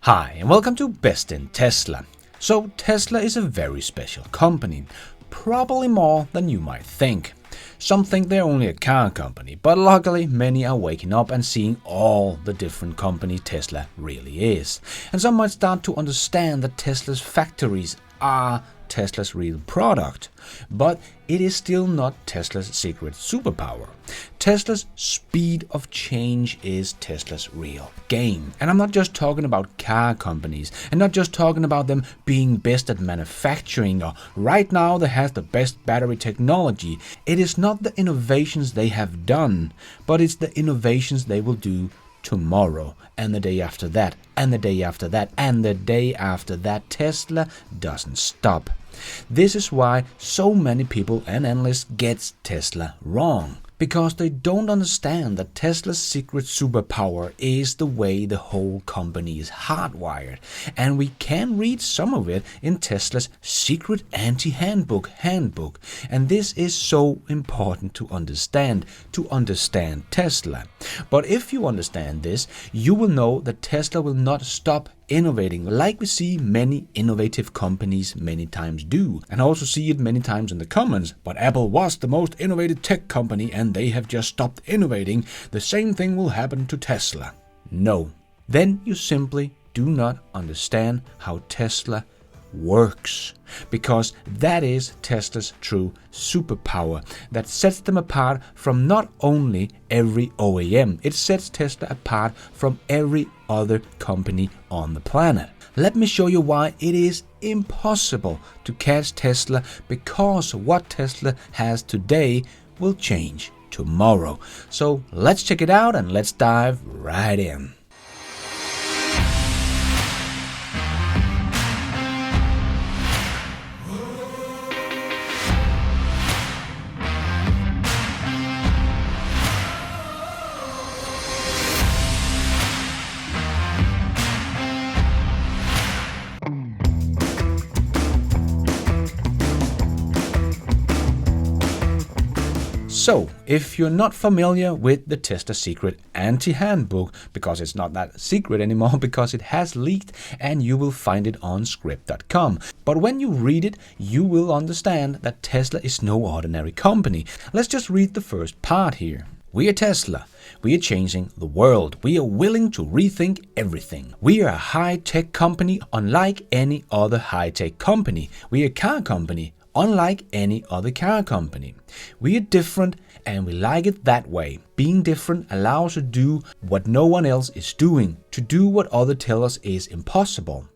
Hi and welcome to Best in Tesla. So Tesla is a very special company, probably more than you might think. Some think they're only a car company, but luckily many are waking up and seeing all the different company Tesla really is. And some might start to understand that Tesla's factories are Tesla's real product, but it is still not Tesla's secret superpower. Tesla's speed of change is Tesla's real game. And I'm not just talking about car companies, and not just talking about them being best at manufacturing or right now they have the best battery technology. It is not the innovations they have done, but it's the innovations they will do tomorrow, and the day after that, and the day after that, and the day after that. Tesla doesn't stop. This is why so many people and analysts get Tesla wrong. Because they don't understand that Tesla's secret superpower is the way the whole company is hardwired. And we can read some of it in Tesla's secret anti-handbook. And this is so important to understand Tesla. But if you understand this, you will know that Tesla will not stop innovating like we see many innovative companies many times do, and also see it many times in the comments. But Apple was the most innovative tech company and they have just stopped innovating. The same thing will happen to Tesla. No. Then you simply do not understand how Tesla works, because that is Tesla's true superpower that sets them apart from not only every OEM, it sets Tesla apart from every other company on the planet. Let me show you why it is impossible to catch Tesla, because what Tesla has today will change tomorrow. So let's check it out and let's dive right in. So, if you're not familiar with the Tesla Secret Anti-handbook, because it's not that secret anymore, because it has leaked and you will find it on script.com. But when you read it, you will understand that Tesla is no ordinary company. Let's just read the first part here. We are Tesla. We are changing the world. We are willing to rethink everything. We are a high-tech company unlike any other high-tech company. We are a car company unlike any other car company. We are different and we like it that way. Being different allows us to do what no one else is doing, to do what others tell us is impossible.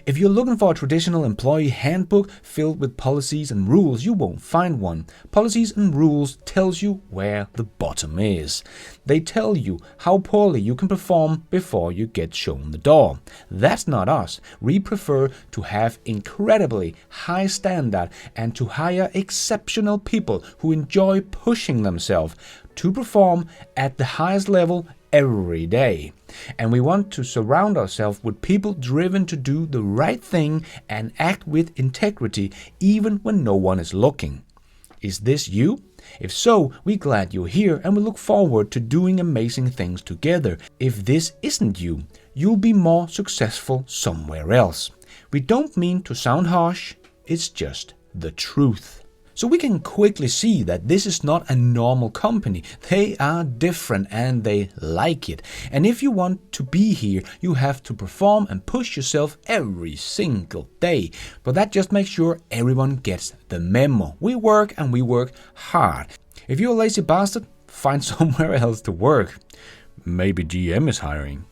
If you're looking for a traditional employee handbook filled with policies and rules, you won't find one. Policies and rules tells you where the bottom is. They tell you how poorly you can perform before you get shown the door. That's not us. We prefer to have incredibly high standard and to hire exceptional people who enjoy pushing themselves to perform at the highest level every day. And we want to surround ourselves with people driven to do the right thing and act with integrity even when no one is looking. Is this you? If so, we're glad you're here and we look forward to doing amazing things together. If this isn't you, you'll be more successful somewhere else. We don't mean to sound harsh, it's just the truth. So we can quickly see that this is not a normal company. They are different and they like it. And if you want to be here, you have to perform and push yourself every single day. But that just makes sure everyone gets the memo. We work and we work hard. If you're a lazy bastard, find somewhere else to work. Maybe GM is hiring.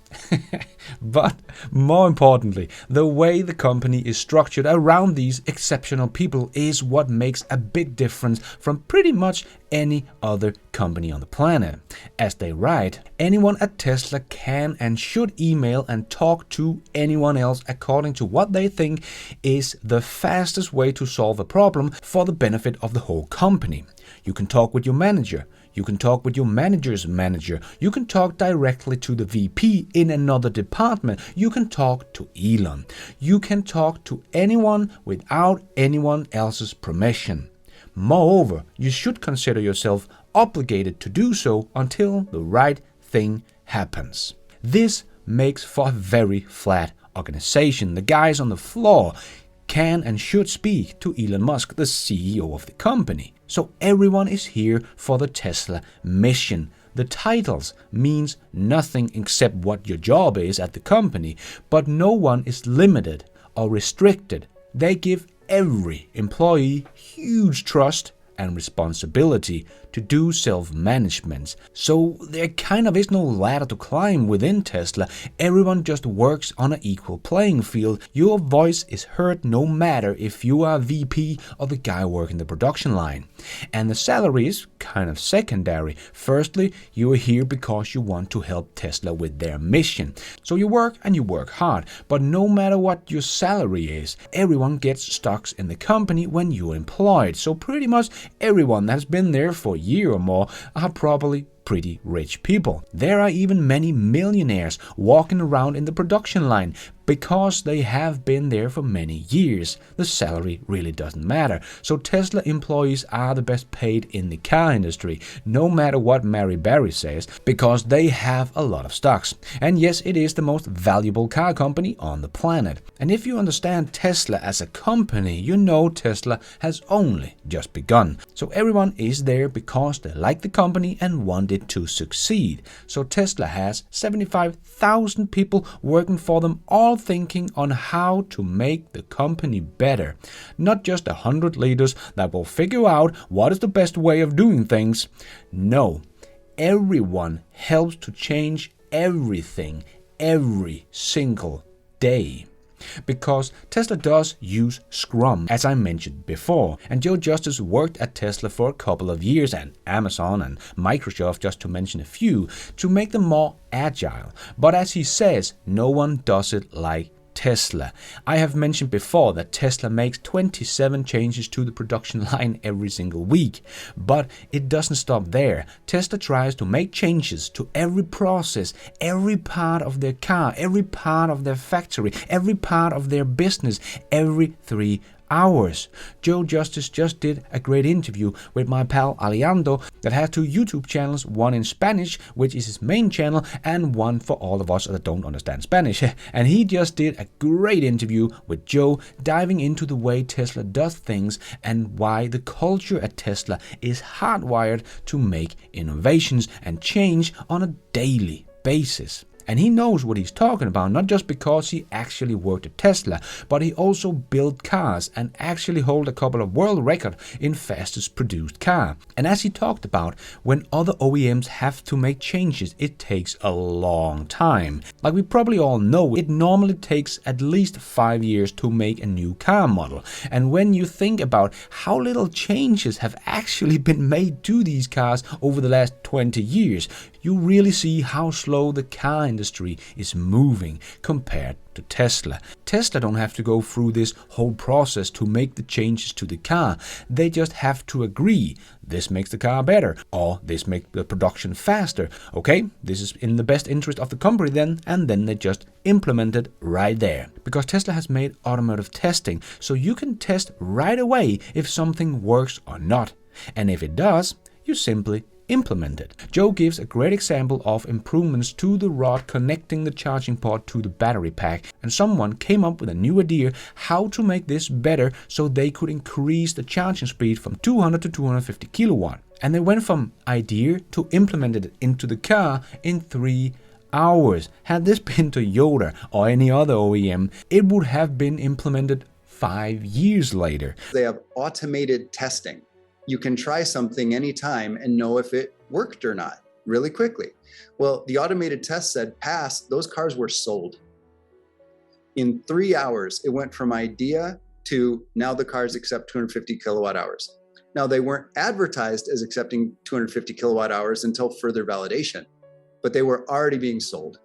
But more importantly, the way the company is structured around these exceptional people is what makes a big difference from pretty much any other company on the planet. As they write, anyone at Tesla can and should email and talk to anyone else according to what they think is the fastest way to solve a problem for the benefit of the whole company. You can talk with your manager. You can talk with your manager's manager. You can talk directly to the VP in another department. You can talk to Elon. You can talk to anyone without anyone else's permission. Moreover, you should consider yourself obligated to do so until the right thing happens. This makes for a very flat organization, the guys on the floor, can and should speak to Elon Musk, the CEO of the company. So everyone is here for the Tesla mission. The titles means nothing except what your job is at the company, but no one is limited or restricted. They give every employee huge trust and responsibility to do self-management. So there kind of is no ladder to climb within Tesla. Everyone just works on an equal playing field. Your voice is heard no matter if you are VP or the guy working the production line. And the salary is kind of secondary. Firstly, you are here because you want to help Tesla with their mission. So you work and you work hard. But no matter what your salary is, everyone gets stocks in the company when you're employed. So pretty much everyone that's been there for a year or more are probably pretty rich people. There are even many millionaires walking around in the production line because they have been there for many years. The salary really doesn't matter. So Tesla employees are the best paid in the car industry, no matter what Mary Barry says, because they have a lot of stocks. And yes, it is the most valuable car company on the planet. And if you understand Tesla as a company, you know Tesla has only just begun. So everyone is there because they like the company and want it to succeed. So Tesla has 75,000 people working for them, all thinking on how to make the company better. Not just 100 leaders that will figure out what is the best way of doing things. No, everyone helps to change everything every single day. Because Tesla does use Scrum, as I mentioned before, and Joe Justice worked at Tesla for a couple of years, and Amazon and Microsoft, just to mention a few, to make them more agile. But as he says, no one does it like Tesla. I have mentioned before that Tesla makes 27 changes to the production line every single week. But it doesn't stop there. Tesla tries to make changes to every process, every part of their car, every part of their factory, every part of their business, every 3 hours. Joe Justice just did a great interview with my pal Alejandro that has 2 YouTube channels, one in Spanish, which is his main channel, and one for all of us that don't understand Spanish. And he just did a great interview with Joe, diving into the way Tesla does things and why the culture at Tesla is hardwired to make innovations and change on a daily basis. And he knows what he's talking about, not just because he actually worked at Tesla, but he also built cars and actually hold a couple of world records in fastest produced car. And as he talked about, when other OEMs have to make changes, it takes a long time. Like we probably all know, it normally takes at least 5 years to make a new car model. And when you think about how little changes have actually been made to these cars over the last 20 years, you really see how slow the car industry is moving compared to Tesla. Tesla don't have to go through this whole process to make the changes to the car. They just have to agree, this makes the car better, or this makes the production faster. Okay, this is in the best interest of the company then, and then they just implement it right there. Because Tesla has made automotive testing, so you can test right away if something works or not. And if it does, you simply implement it. Joe gives a great example of improvements to the rod connecting the charging port to the battery pack, and someone came up with a new idea how to make this better so they could increase the charging speed from 200 to 250 kilowatt. And they went from idea to implemented it into the car in 3 hours. Had this been Toyota or any other OEM, it would have been implemented 5 years later. They have automated testing. You can try something anytime and know if it worked or not really quickly. Well, the automated test said pass, those cars were sold. In 3 hours, it went from idea to now the cars accept 250 kilowatt hours. Now they weren't advertised as accepting 250 kilowatt hours until further validation, but they were already being sold.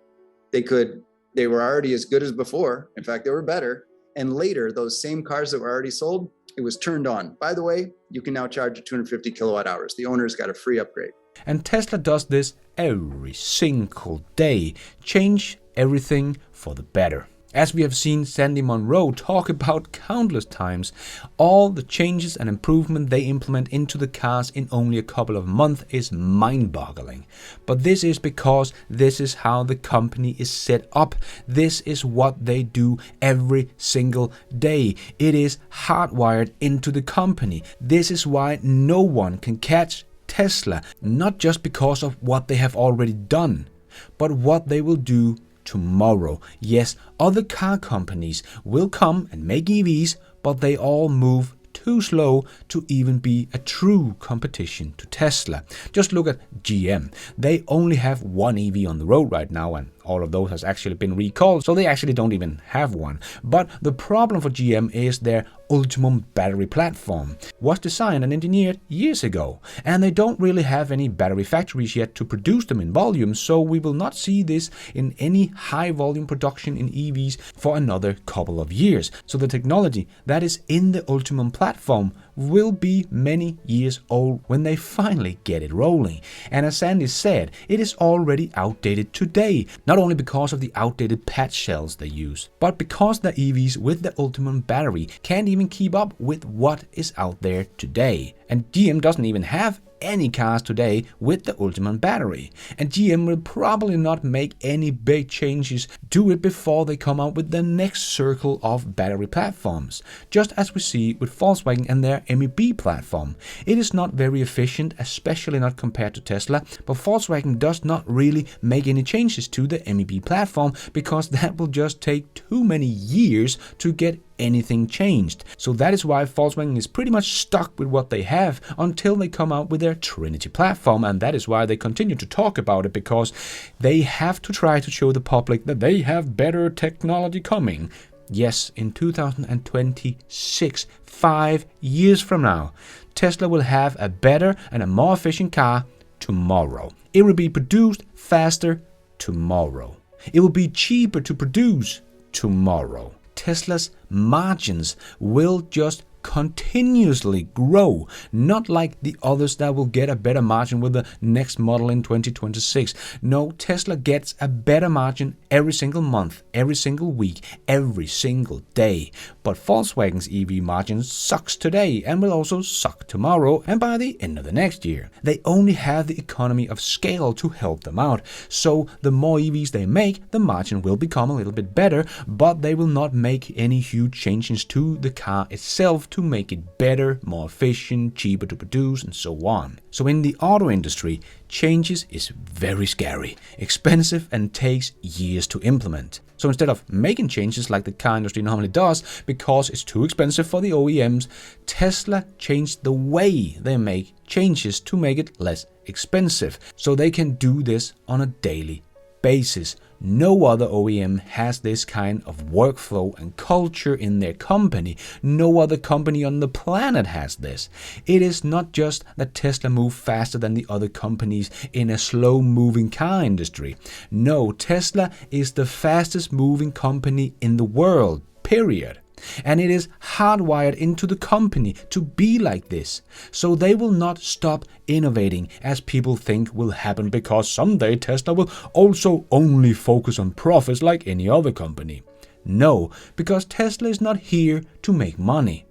They were already as good as before. In fact, they were better. And later, those same cars that were already sold, it was turned on. By the way, you can now charge at 250 kilowatt hours. The owner's got a free upgrade. And Tesla does this every single day. Change everything for the better. As we have seen Sandy Monroe talk about countless times, all the changes and improvement they implement into the cars in only a couple of months is mind-boggling. But this is because this is how the company is set up. This is what they do every single day. It is hardwired into the company. This is why no one can catch Tesla, not just because of what they have already done, but what they will do tomorrow. Yes, other car companies will come and make EVs, but they all move too slow to even be a true competition to Tesla. Just look at GM. They only have one EV on the road right now, and all of those has actually been recalled, so they actually don't even have one. But the problem for GM is their Ultium battery platform was designed and engineered years ago, and they don't really have any battery factories yet to produce them in volume, so we will not see this in any high volume production in EVs for another couple of years. So the technology that is in the Ultium platform will be many years old when they finally get it rolling. And as Sandy said, it is already outdated today, not only because of the outdated patch shells they use, but because the EVs with the Ultium battery can't even keep up with what is out there today. And GM doesn't even have any cars today with the Ultium battery, and GM will probably not make any big changes to it before they come out with the next circle of battery platforms, just as we see with Volkswagen and their MEB platform. It is not very efficient, especially not compared to Tesla, but Volkswagen does not really make any changes to the MEB platform because that will just take too many years to get anything changed. So that is why Volkswagen is pretty much stuck with what they have until they come out with their Trinity platform, and that is why they continue to talk about it, because they have to try to show the public that they have better technology coming. Yes, in 2026, 5 years from now, Tesla will have a better and a more efficient car tomorrow. It will be produced faster tomorrow. It will be cheaper to produce tomorrow. Tesla's margins will just continuously grow, not like the others that will get a better margin with the next model in 2026. No, Tesla gets a better margin every single month, every single week, every single day. But Volkswagen's EV margin sucks today and will also suck tomorrow and by the end of the next year. They only have the economy of scale to help them out. So the more EVs they make, the margin will become a little bit better, but they will not make any huge changes to the car itself to make it better, more efficient, cheaper to produce, and so on. So in the auto industry, changes is very scary, expensive, and takes years to implement. So instead of making changes like the car industry normally does because it's too expensive for the OEMs, Tesla changed the way they make changes to make it less expensive, so they can do this on a daily basis. No other OEM has this kind of workflow and culture in their company. No other company on the planet has this. It is not just that Tesla moves faster than the other companies in a slow-moving car industry. No, Tesla is the fastest moving company in the world, period. And it is hardwired into the company to be like this. So they will not stop innovating as people think will happen, because someday Tesla will also only focus on profits like any other company. No, because Tesla is not here to make money.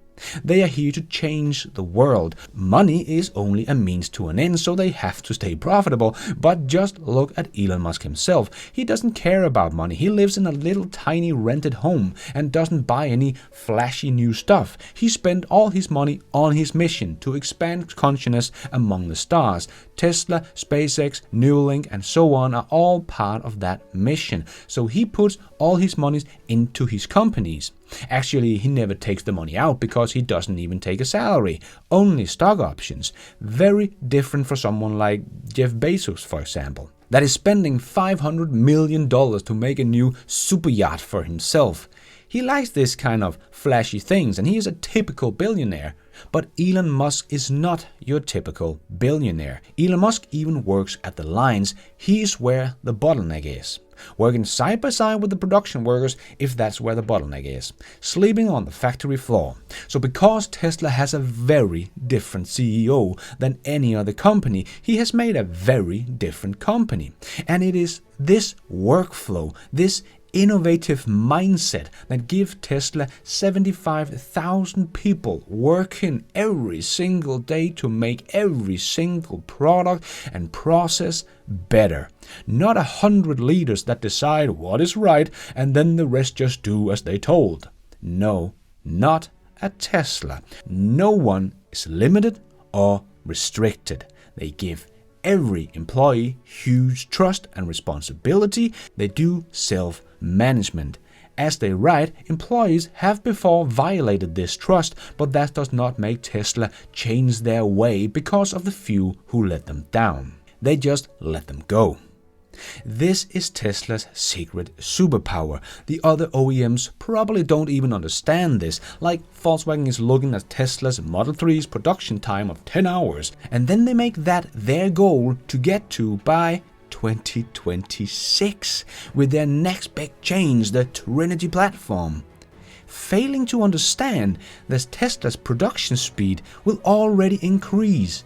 They are here to change the world. Money is only a means to an end, so they have to stay profitable. But just look at Elon Musk himself. He doesn't care about money. He lives in a little tiny rented home and doesn't buy any flashy new stuff. He spent all his money on his mission to expand consciousness among the stars. Tesla, SpaceX, Neuralink, and so on are all part of that mission. So he puts all his money into his companies. Actually, he never takes the money out because he doesn't even take a salary, only stock options. Very different for someone like Jeff Bezos, for example, that is spending $500 million to make a new super yacht for himself. He likes this kind of flashy things, and he is a typical billionaire. But Elon Musk is not your typical billionaire. Elon Musk even works at the lines. He is where the bottleneck is. Working side by side with the production workers if that's where the bottleneck is. Sleeping on the factory floor. So because Tesla has a very different CEO than any other company, he has made a very different company. And it is this workflow, this innovative mindset that give Tesla 75,000 people working every single day to make every single product and process better. Not 100 leaders that decide what is right and then the rest just do as they told. No, not at Tesla. No one is limited or restricted. They give every employee huge trust and responsibility. They do self-management. As they write, employees have before violated this trust, but that does not make Tesla change their way because of the few who let them down. They just let them go. This is Tesla's secret superpower. The other OEMs probably don't even understand this, like Volkswagen is looking at Tesla's Model 3's production time of 10 hours, and then they make that their goal to get to by 2026 with their next big change, the Trinity platform. Failing to understand that Tesla's production speed will already increase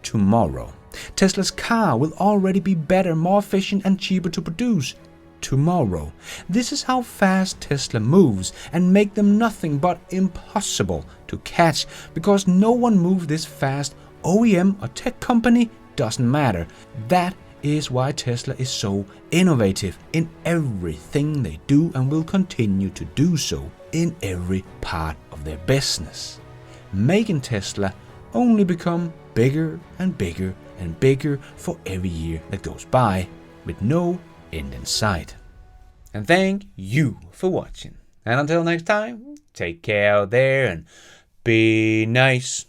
tomorrow. Tesla's car will already be better, more efficient and cheaper to produce tomorrow. This is how fast Tesla moves and make them nothing but impossible to catch, because no one moves this fast. OEM or tech company doesn't matter. That is why Tesla is so innovative in everything they do and will continue to do so in every part of their business, making Tesla only become bigger and bigger and bigger for every year that goes by, with no end in sight. And thank you for watching. And until next time, take care out there and be nice.